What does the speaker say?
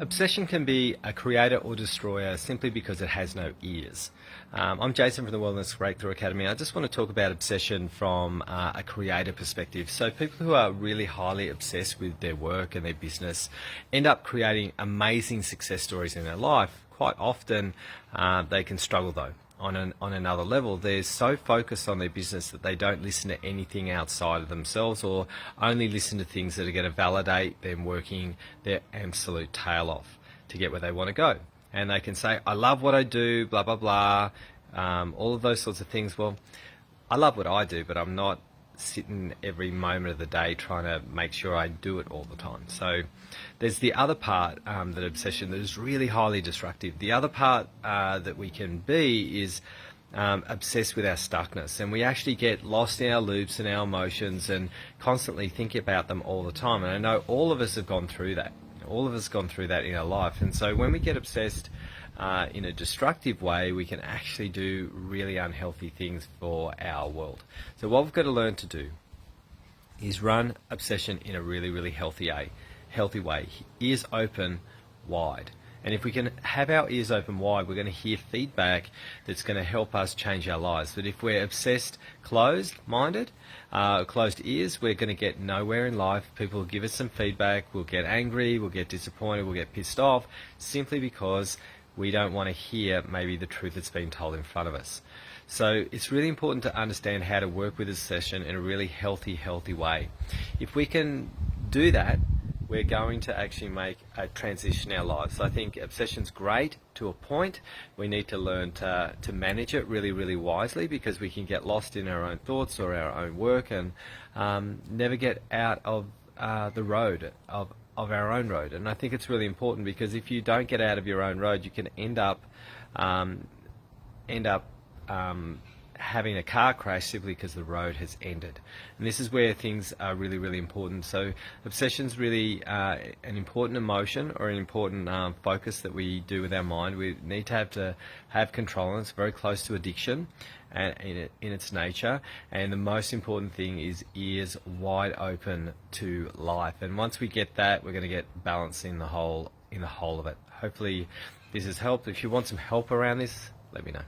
Obsession can be a creator or destroyer simply because it has no ears. I'm Jason from the Wellness Breakthrough Academy. I just want to talk about obsession from a creator perspective. So people who are really highly obsessed with their work and their business end up creating amazing success stories in their life. Quite often they can struggle though. On another level, they're so focused on their business that they don't listen to anything outside of themselves, or only listen to things that are going to validate them working their absolute tail off to get where they want to go. And they can say, I love what I do, blah, blah, blah, all of those sorts of things. Well, I love what I do, but I'm not sitting every moment of the day trying to make sure I do it all the time. So there's the other part, that obsession, that is really highly destructive. The other part that we can be is obsessed with our stuckness, and we actually get lost in our loops and our emotions and constantly think about them all the time. And I know all of us have gone through that. All of us have gone through that in our life. And so when we get obsessed in a destructive way, we can actually do really unhealthy things for our world. So what we've got to learn to do is run obsession in a really, really healthy way. Ears open wide. And if we can have our ears open wide, we're going to hear feedback that's going to help us change our lives. But if we're obsessed, closed-minded, closed ears, we're going to get nowhere in life. People will give us some feedback, we'll get angry, we'll get disappointed, we'll get pissed off, simply because we don't want to hear maybe the truth that's been told in front of us. So it's really important to understand how to work with obsession in a really healthy way. If we can do that, we're going to actually make a transition in our lives. So I think obsession's great to a point. We need to learn to manage it really, really wisely, because we can get lost in our own thoughts or our own work and never get out of the road of our own road. And I think it's really important, because if you don't get out of your own road, you can end up having a car crash simply because the road has ended. And this is where things are really, really important. So obsession's really an important emotion, or an important focus that we do with our mind. We need to have control, and it's very close to addiction in its nature. And the most important thing is ears wide open to life. And once we get that, we're going to get balance in the whole of it. Hopefully this has helped. If you want some help around this, let me know.